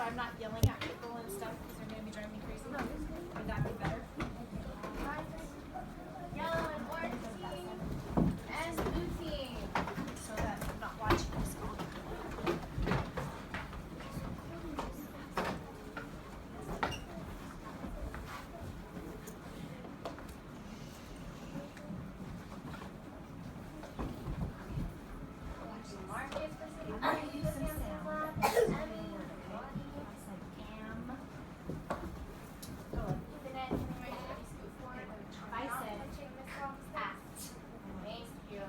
so I'm not yelling at people and stuff because they're going to be driving me crazy. Would that be better? Yellow and orange team and blue team. So that I'm not watching this all. Marcus for city. You for Sam's lab. Emmy. Ethan and Henry, scoot forward. I Not said touching Miss Rock's act. Thank you.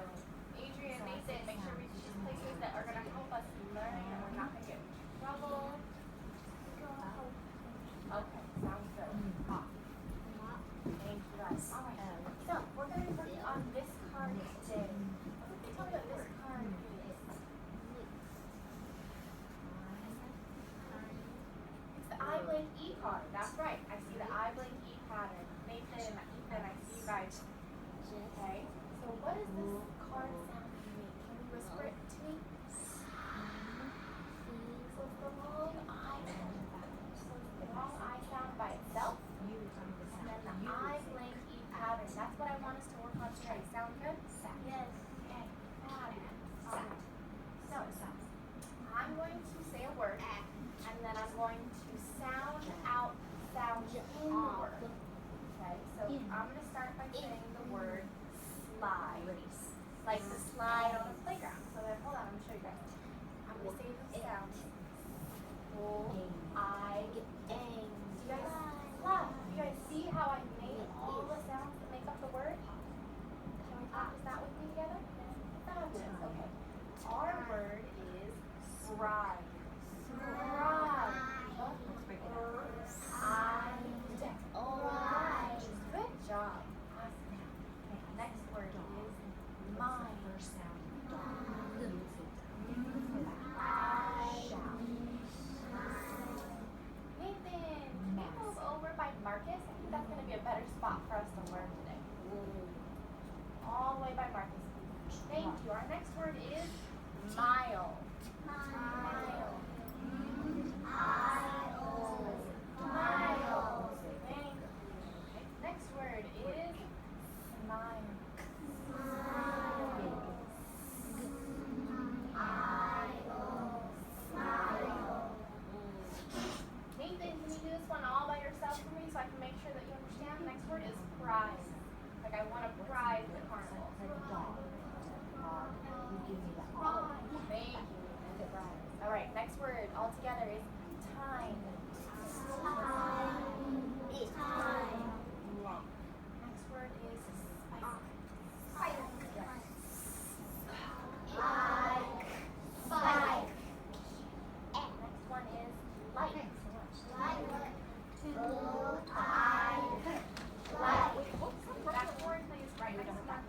Adrian, Nathan, make sure we choose places that are going to help us learn and we're not going to get in trouble. Okay, sounds good. Thank you guys. All right. So we're going to be working on this card today. What can you tell me what this card is? It's the I blank E card. That's right. I see the I blank E pattern. Nathan, Ethan, I see you guys. Okay. So what does this card sound to me? Can you whisper it to me? So it's the long I sound. So it's the long I sound by itself. And then the I blank E pattern. That's what I want us to work on today. Sound good? Yes. Okay. Pattern. So I'm going to say a word, and then I'm going to sound out sound in the word. Okay. So I'm going to start by saying the word slide. Like the slide on the playground. So then, hold on, I'm going to show you guys. I'm going to say the sound. O-I-N. Do you guys slide? Do you guys see how I made all the sounds that make up the word? Can we practice that with me together? Fabulous. Okay. Our word is scribe. Scribe. Good job. Next word is mind. Nathan, can you move over by Marcus? I think that's going to be a better spot for us to learn today. All the way by Marcus. Thank you. Our next word is mile. Mile. Mile. Thank you. Next word is smile. Nathan, can you do this one all by yourself for me so I can make sure that you understand? Next word is prize. Like I want to prize the carnival. Thank you. All right, next word all together is time. Next word is spike. Next one is light. That word please right next to that.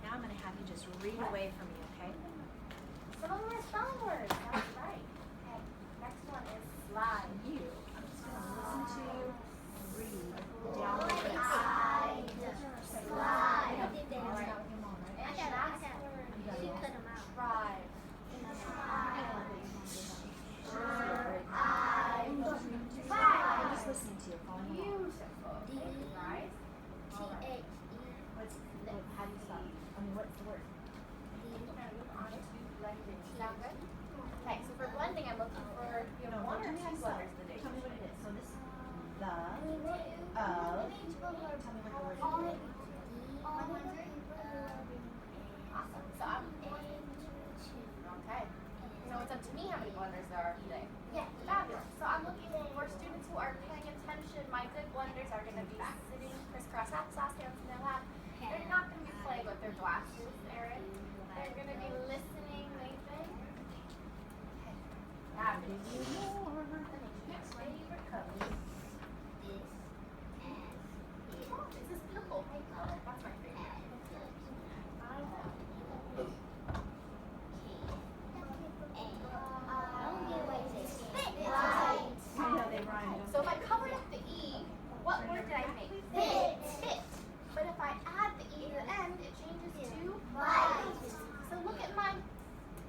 now I'm going to have you just read away from me, okay? Some of them are spelling words. That's right. Okay. Next one is slide. You. I'm just going to listen to you read down the list. And last word is tribe. I'm just listening to you. Following along. Beautiful. Thank you, guys. All right. How do you spell? I mean, what's the word? We're going to move on to blending. Sound good? Okay, so for blending, I'm looking for one or two letters today. Tell me what it is. So this, the, Tell me what the word is. Awesome. So I'm okay. So it's up to me how many blenders there are today. Yeah. Fabulous. So I'm looking for students who are paying attention. My good blenders are going to be sitting crisscross applesauce hands in their lap. They're not going to be playing with their glasses, Erin. They're going to be listening, Nathan. Okay. Fabulous. Next favorite color. This is purple. That's my favorite. I know. I know they rhyme. So if I covered up the E, what word did I make? Fit. But if I add the E to the end, it changes to light. So look at my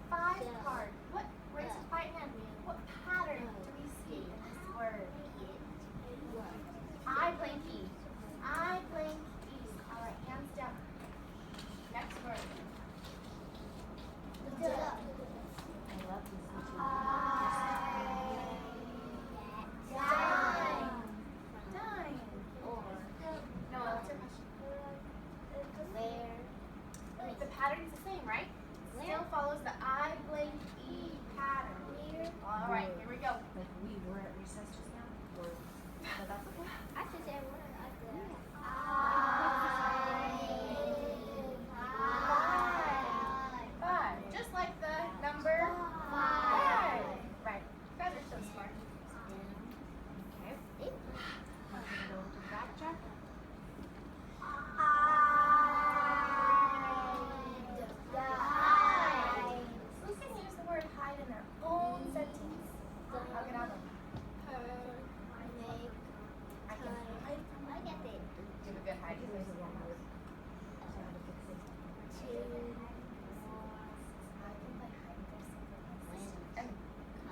5 card. What, raise your right hand. What pattern test just now? Or, but that's okay. I should say one of the Five. Just like the number five. Right. You guys are so smart. Okay. Now can we go to the back check? Who can use the word hide in their own sentence? I'll get out of them. I can hide from my Give a good hide.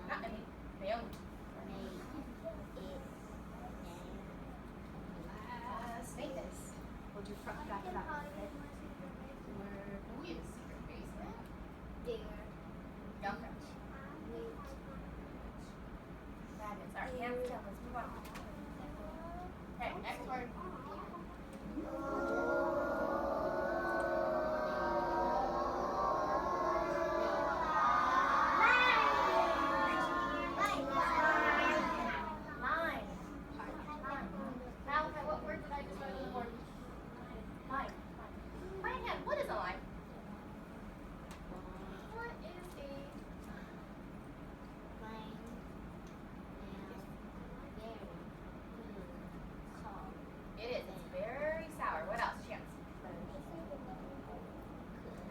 Not Emmy. Naomi. Nathan. Hold your front back back, okay? Ooh, you have a secret basement. Younger. Madness. All right, hands down. Let's move on. Okay, next word. Nine. Malachi, what word did I just write on the board? Line. Right hand, what is a line? What is a It is. It's very sour. What else, Chance?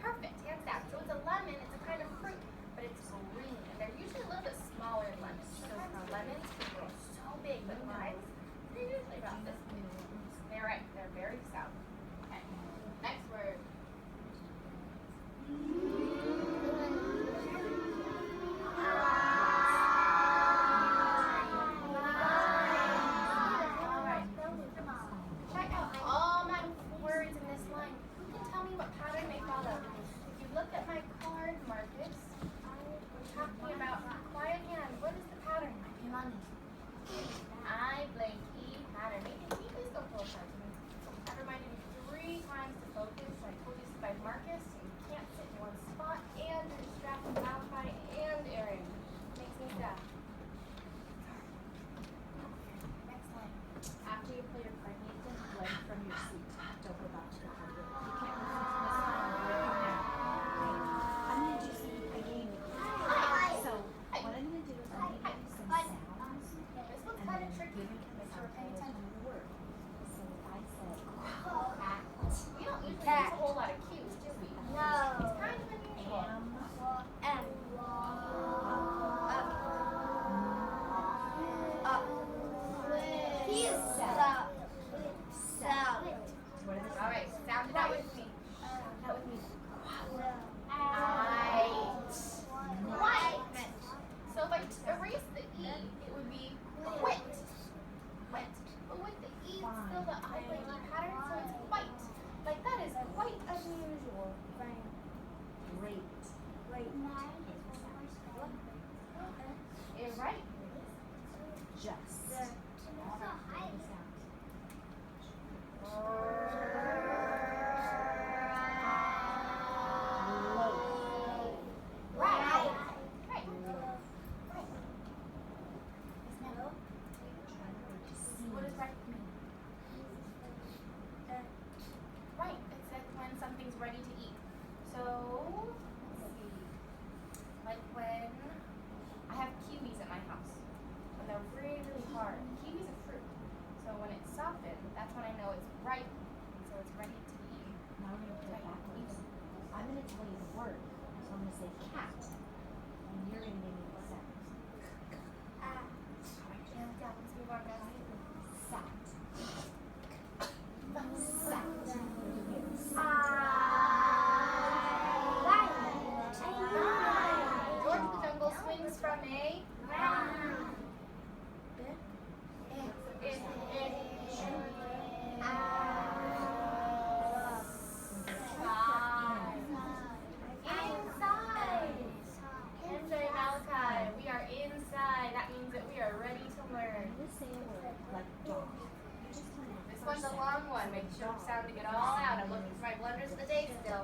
Perfect. Hands down. So it's a lemon. It's a kind of fruit, but it's green. And they're usually a little bit smaller than lemons. Sometimes lemons can grow so big, but limes, they're usually about this big. They're right. They're very sour. Okay. Next word. All right. Check out all my words in this line. Who can tell me what pattern they follow? If you look at my card, Marcus, we're talking about quiet hand. What is the pattern? I blank E pattern. Nathan, can you please go pull a card to me? That reminded me 3 times to focus. I told you this by Marcus. You can't sit in one spot and you're distracting Malachi and Aaron. Makes me sad. Next line. After you play your card, Nathan, blank from your seat. Don't go back to the card room. You can't listen to this song. I'm gonna do some a game. So what I'm gonna do is I'm gonna give you some sounds. This one's kind of tricky. Make sure we're paying attention. To the word. So if I say We don't usually use a whole lot of cues, do we? It's kind of unusual. All right, sound it out with me. Sound it out with me. White. So if I erase the E, it would be quit. Quit. But with the E, it's still the I blank E pattern, so it's white. Like that is quite unusual. great. You're right. Just. Right. What does right mean? Right. It says when something's ready to eat. So, let's see. Like when I have kiwis at my house. When they're really, really hard. Kiwi's a fruit. So when it's softened, that's when I know it's ripe. So it's ready to be eaten. Now we're gonna play it backwards. I'm gonna tell you the word. So I'm gonna say cat. And you're gonna give me the sound. Yeah, let's move on, guys. Sat. Sat. George of the Jungle swings from a inside. MJ Malachi, we are inside. That means that we are ready to learn. I'm gonna say a word like dog. You just tell me the This first one's a sound. long one. Make sure I'm sounding it all out. I'm looking for my blunders of the day still.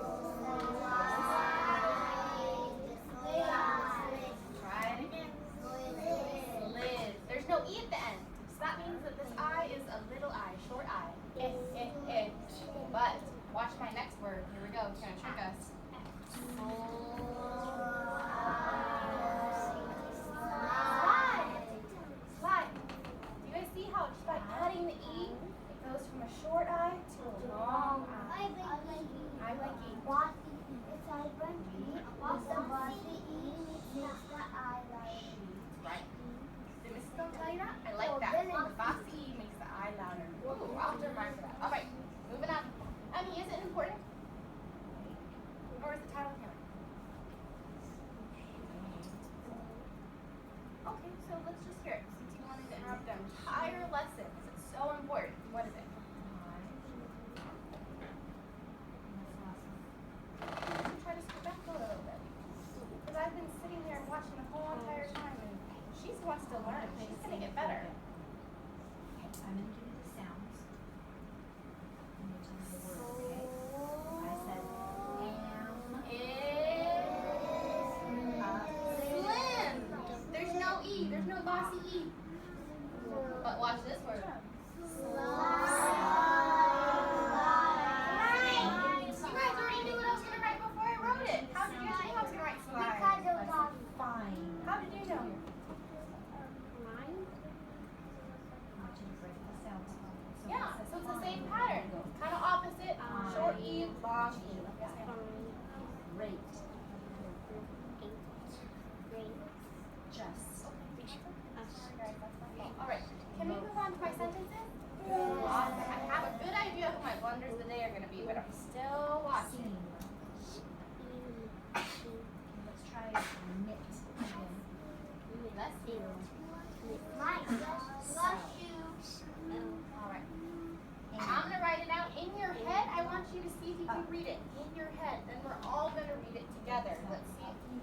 you to see if you can read it in your head. Then we're all going to read it together. Let's see if you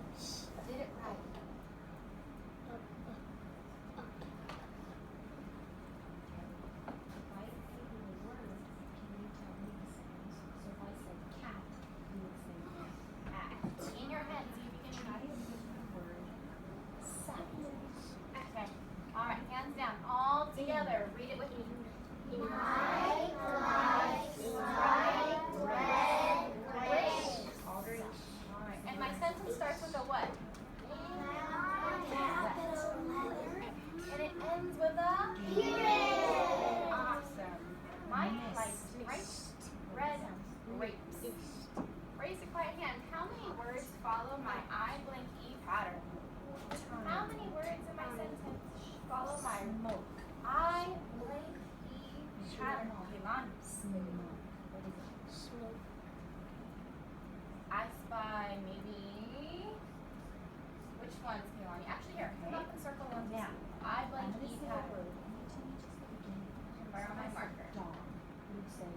did it right. If I say the word, can you tell me the sounds? So if I say cat, you would say cat. In your head, see if you can Try read to it. read the word sound. Okay. All right, hands down. All together. Read it with me. White, bright, red, green. All right. And my sentence starts with a what? Capital letter. And it ends with a Period. awesome. Mike likes bright, red grapes. Raise your quiet hand. How many words follow my I blank E pattern? How many words in my sentence follow my Smoke. I blank E pattern? Keelan. Smoke. What is it? I spy maybe. Which ones, Keelan? Actually, here. Come up and circle one. Now, I I'm blank going to E say the pattern. word. Can you tell me just the beginning? Where am I If I marker? said dog, you would say I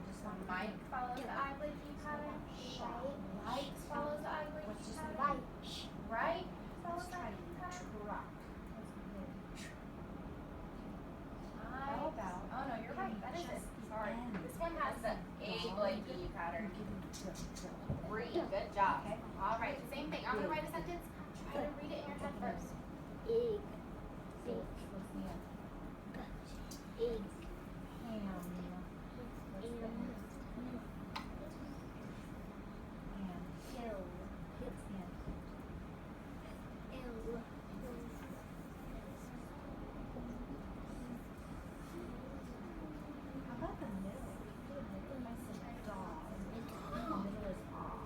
just want Mike follows the I blank E pattern. Light follows the I blank What's E just pattern. Right follows Let's the try I blank E pattern. truck. How about? Oh no, you're right. That is it. Just the Sorry. end. This one has the A Dog. blank E pattern. You're giving Great. Good job. Okay. All right. Same thing. I'm gonna write a sentence. Try to read it in your head first. Egg. What's the end? Egg. Ham. What's the end? And hill. What's the end? How about the middle? If I said dog, the middle is ah.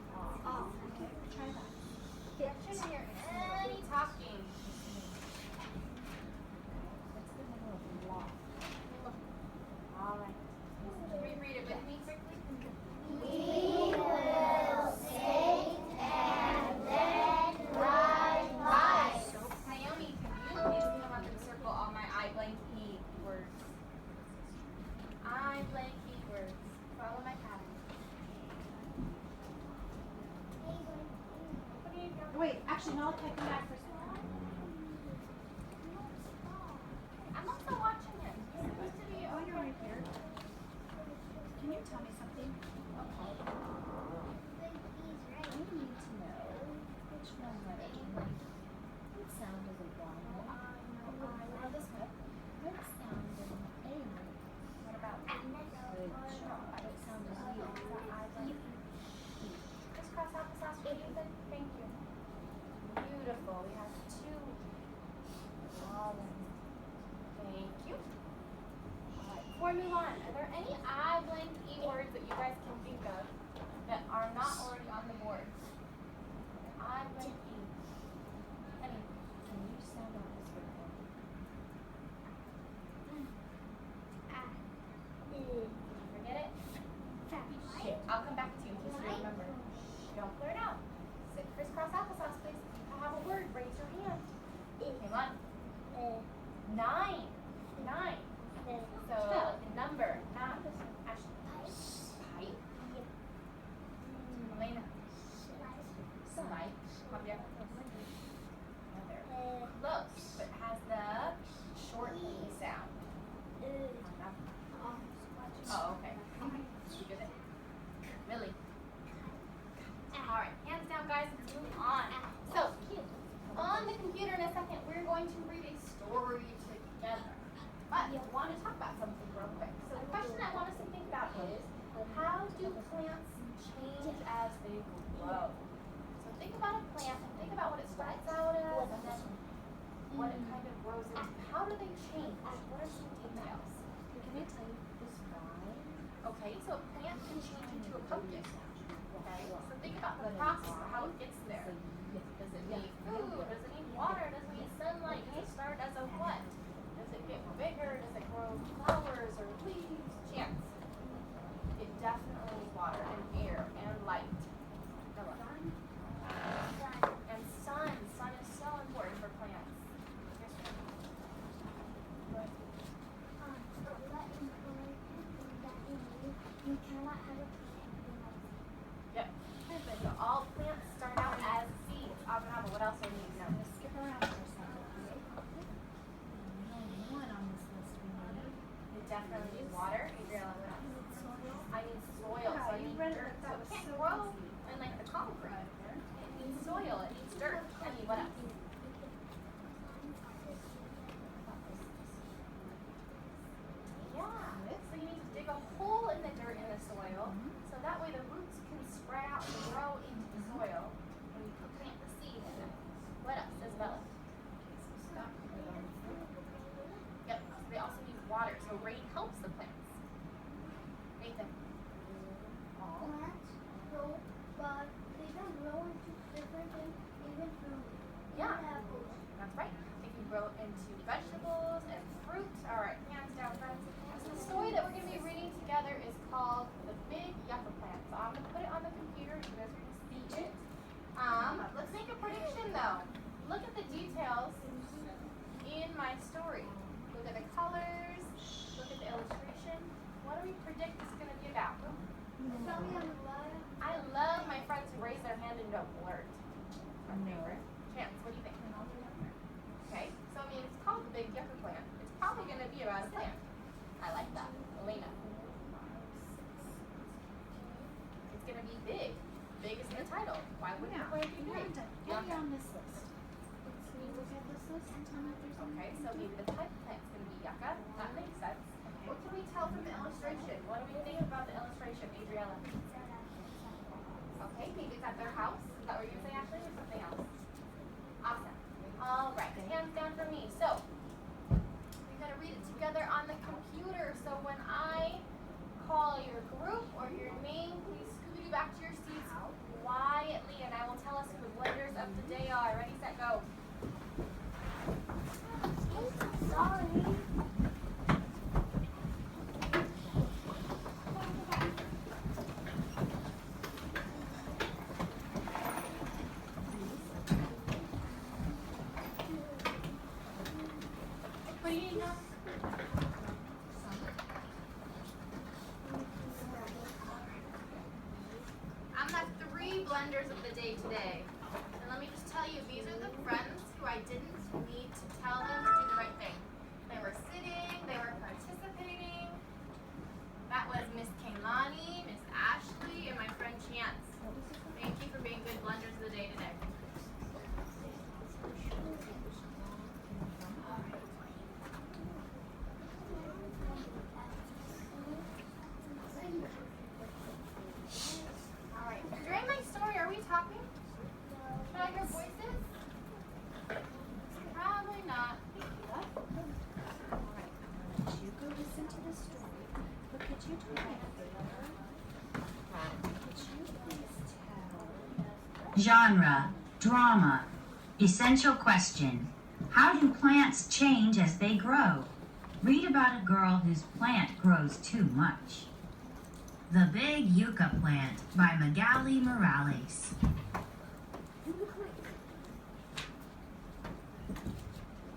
Okay, try that. I shouldn't hear any talking. What's the middle of lock? All right. Reread it with me quickly. We will sing and then ride by. Naomi, can you please come up and circle all my I blank E words? I blank E words. Follow my pattern. What are you doing? Wait, actually, no, can I come back for a second? I'm also watching him. He's supposed to be Oh, you're over. right here. Can you tell me something? Okay. I need to know which one letter. What sound does a Y make? Oh, this one. What sound does an A make? What about Good job. What sound does U? crisscross applesauce for Ethan? Thank you. Beautiful. We have two. Thank you. Alright, before we move on, are there any I blank E words that you guys can think of that are not already on the board? I blank E. Any? Can you sound out this word for me? Forget it? Okay, I'll come back to you in case you remember. Don't clear it out. Sit crisscross applesauce, please. If you have a word, raise your hand. Hang on. 9. 9. So the number, not Ashley. Pipe. Elena. Slide. Javier. Another. Close, but has the short E sound. Oh, okay. You get it? Really? Alright, hands down, guys. Let's move on. So, on the computer in a second, we're going to read a story together. But I want to talk about something real quick. So, the question I want us to think about is, how do plants change as they grow? So, think about a plant and think about what it starts out as and then what it kind of grows into. How do they change? What are some details? Can I tell you this why? Okay, so a plant can change into a pumpkin. Okay, so think about the process of how it gets there. Does it need food? Does it need water? Does it need sunlight? Does it start as a what? Does it get bigger? Does it grow flowers or leaves? Chance. It definitely needs water and air and light. Bella. And sun. Sun is so important for plants. Yes, ma'am. Go ahead. You cannot have a plant in my seed. Yep. Perfect. So all plants start out as seeds. Abinaba, what else do we need to know? I'm gonna skip around for a second. Only one on this list we need. You definitely need water. Adriella, what else? Soil. I need soil. So I you need read dirt. it. So That it was can't so grow easy. in like the concrete. It needs soil. It needs dirt. I need what else? Yeah. So you need to dig a hole in the dirt in the soil, so that way the roots can spread out and grow into the soil when you plant the seed in it. What else, Isabella? Yep. So they also need water, so rain helps the plants. Nathan. Plants grow, but they can grow into different things, even fruit. Yeah. Even apples. That's right. They can grow into vegetables and fruit. All right, hands down, friends. So the story that we're going to be reading together is called The Big Yucca Plant. So I'm going to put it on the computer. You guys are going to see it. Let's make a prediction though. Look at the details in my story. Look at the colors. Look at the illustration. What do we predict this is going to be about? Something on the water. I love my friends who raise their hand and don't alert. My favorite. Chance, what do you think? Okay, so I mean, it's called the Big Yucca Plant. It's probably going to be about a plant. I like that. Elena. It's going to be big. Big is in the title. Why wouldn't the plant be big? Yolanda, what are you on this list? Can you look at this list and tell me if there's Okay, so maybe the type of plant's going to be yucca. That makes sense. What can we tell from the illustration? What do we think about the illustration, Adriella? Okay, maybe it's at their house. Is that what you're saying, Ashley, or something else? Awesome. All right, hands down for me. So, we're going to read it together on the computer. So when I call your group or your name, please scoot back to your seats quietly, and I will tell us who the blenders of the day are. Ready, set, go. Sorry. What do you need now? I'm the 3 blenders of the day today. And let me just tell you, these are the friends who I didn't need to tell them to do the right thing. They were sitting, they were participating. That was Miss Kaylani, Miss Ashley, and my friend Chance. Thank you for being good blenders of the day today. All right. During my story, are we talking? Should I hear voices? Probably not. Alright, I'll let you go listen to the story. But could you do me a favor? Could you please tell? Genre, drama. Essential question. How do plants change as they grow? Read about a girl whose plant grows too much. The Big Yucca Plant by Magali Morales.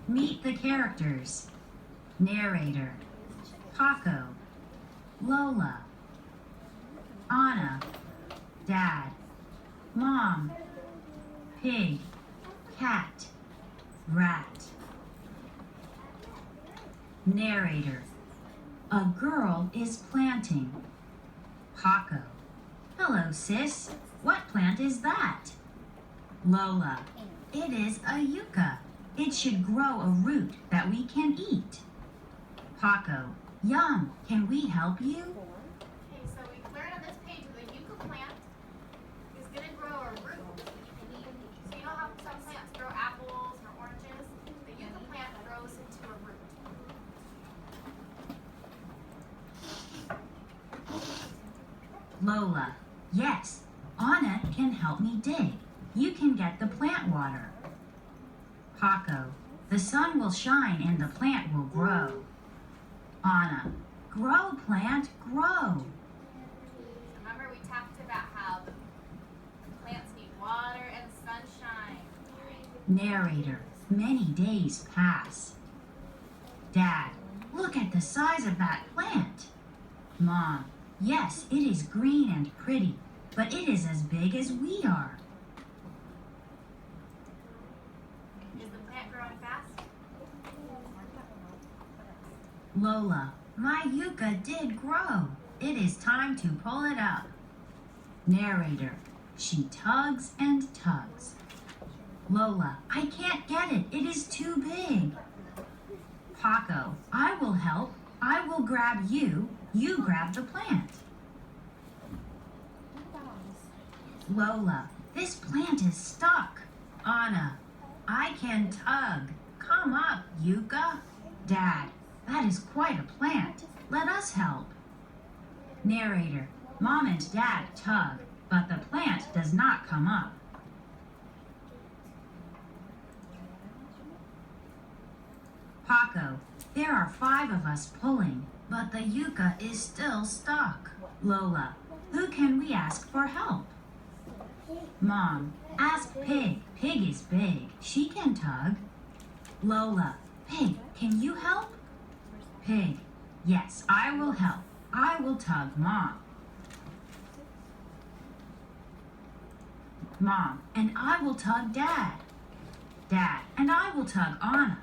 Meet the characters. Narrator. Paco. Lola. Anna. Dad. Mom. Pig. Cat. Rat. Narrator. A girl is planting. Paco. Hello, sis. What plant is that? Lola. It is a yucca. It should grow a root that we can eat. Paco. Yum. Can we help you? Okay, so we've learned on this page that the yucca plant is going to grow a root that you can eat. So you know how some plants grow apples or oranges? The yucca plant grows into a root. Lola. Yes. Anna can help me dig. You can get the plant water. Paco. The sun will shine and the plant will grow. Anna. Grow, plant, grow. Remember we talked about how the plants need water and sunshine. Narrator. Many days pass. Dad. Look at the size of that plant. Mom. Yes, it is green and pretty, but it is as big as we are. Is the plant growing fast? Lola, my yucca did grow. It is time to pull it up. Narrator, she tugs and tugs. Lola, I can't get it. It is too big. Paco, I will help. I will grab you. You grab the plant. Lola, this plant is stuck. Anna, I can tug. Come up, Yucca. Dad, that is quite a plant. Let us help. Narrator, Mom and Dad tug, but the plant does not come up. Paco, there are 5 of us pulling, but the yucca is still stuck. Lola, who can we ask for help? Mom, ask Pig. Pig is big. She can tug. Lola, Pig, can you help? Pig, yes, I will help. I will tug Mom. Mom, and I will tug Dad. Dad, and I will tug Anna.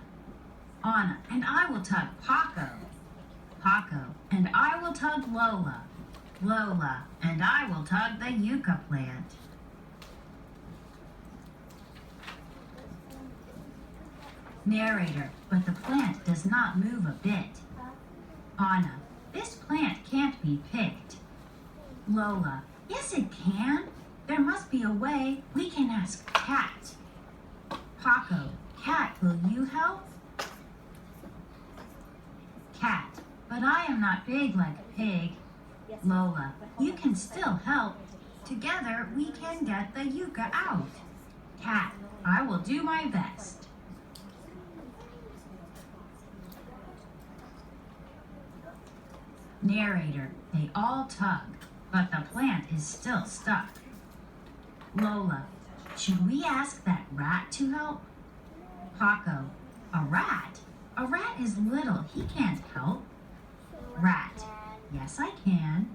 Anna, and I will tug Paco. Paco, and I will tug Lola. Lola, and I will tug the yucca plant. Narrator, but the plant does not move a bit. Anna, this plant can't be picked. Lola, yes it can. There must be a way. We can ask Cat. Paco, Cat, will you help? Cat, but I am not big like a pig. Lola, you can still help. Together we can get the yucca out. Cat, I will do my best. Narrator, they all tug, but the plant is still stuck. Lola, should we ask that rat to help? Paco, a rat? A rat is little, he can't help. Rat, yes I can.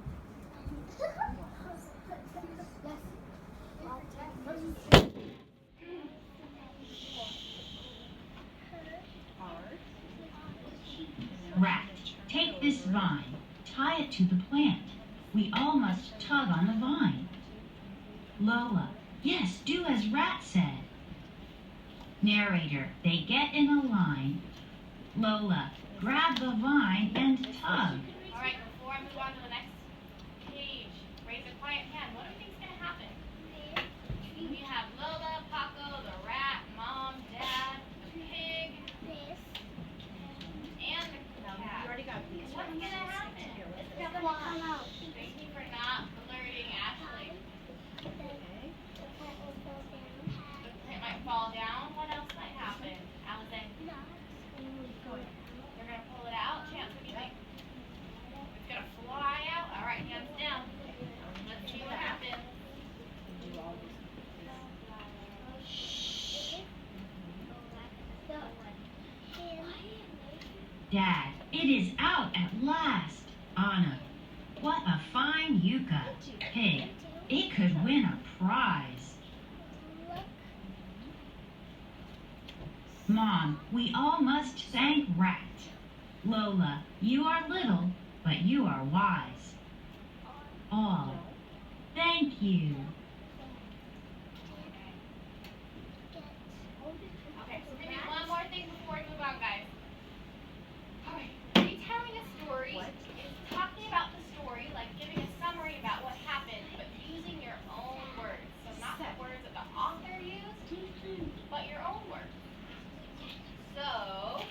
Rat, take this vine, tie it to the plant. We all must tug on the vine. Lola, yes, do as Rat said. Narrator, they get in a line. Lola, grab the vine and tug. All right, before I move on to the next page, raise a quiet hand. What do you think's going to happen? We have Lola, Paco, the rat, Mom, Dad, the pig, and the cat. You already got these. What's going to happen? It's gonna come out. Thank you for not alerting Ashley. The plant might fall down. What else might happen? Allison, you're going to pull it out. Chance, what do you think? It's going to fly out. All right, hands down. Let's see what happens. Dad, it is out at last. Anna, what a fine yucca. Pig, it could win a prize. Mom, we all must thank Rat. Lola, you are little, but you are wise. All, thank you. Okay, so we're going to do one more thing before we move on, guys. Alright, retelling a story is talking about the story, like giving a summary about what happened, but using your own words. So not the words that the author used, but your own words. So, let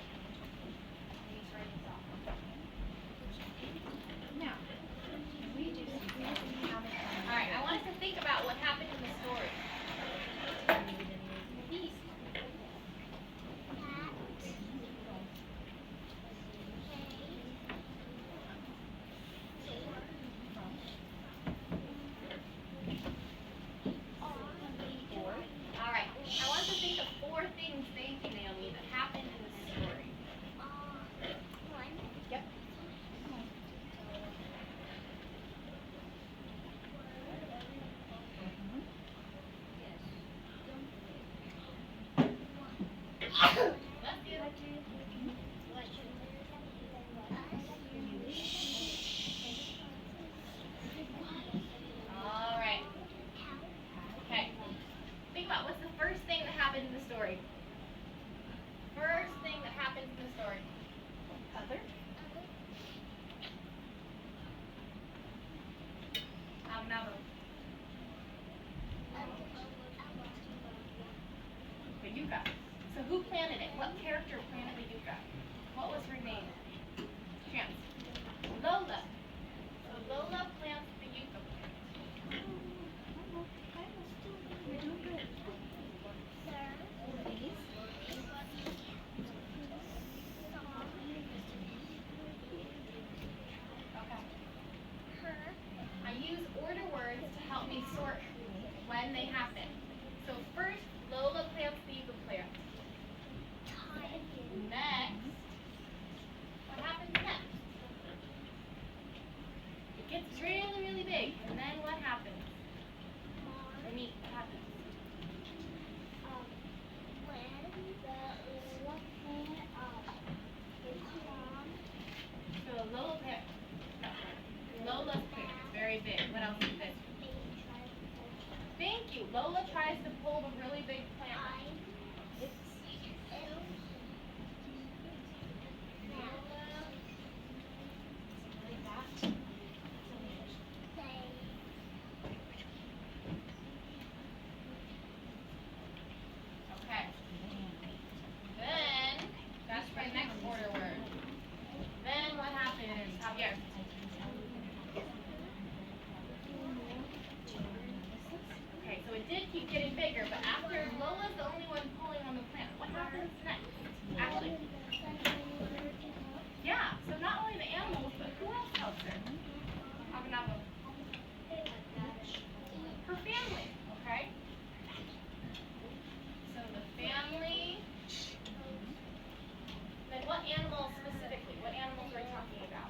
me turn this off. Now, alright, I want us to think about what happened in the story. Alright, I want us to think of 4 things, thank you, Naomi, that happened in the story. Yep. Bless you. All right. Okay. Think about what's the first thing that happened in the story. First thing that happens in the story. Other? Another. The yucca. So who planted it? What character planted the yucca? What was her name? Chance. Lola. So Lola plants the yucca plant. You're doing good. Okay. I use order words to help me sort when they happen. So first, Lola plants the yucca plant. Next, what happens next? It gets really, really big. And then what happens? Neat, what happens? So Lola plant. No. Lola's plant is very big. What else is this? Thank you. Lola tries to pull the really big plant up. Okay. Then, that's my next order word. Then what happens? Javier. Okay, so it did keep getting bigger, but after Lola's the only one pulling on the plant, what happens next? Ashley. Yeah, so not only the animals, but who else helps her? Avanavo. Her family, okay? So the family. Then what animals specifically? What animals are we talking about?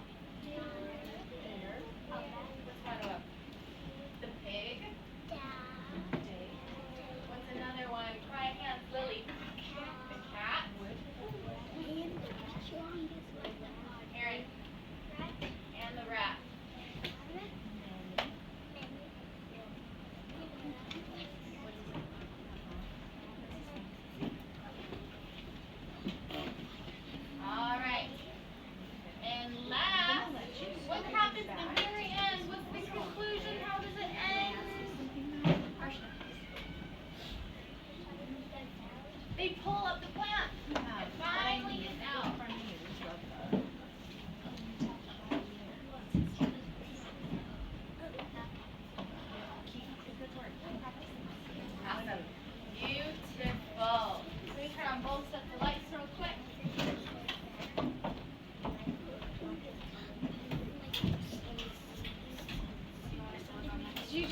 What's one of them? The pig. What's another one? Cry hands, Lily. The cat. Aaron. And the rat. All right. And last, what happens at the very end? What's the conclusion? How does it end? Arshna. They pull up the plant. It finally is out. Awesome. Beautiful. Let me turn on both sets of lights real quick. Did you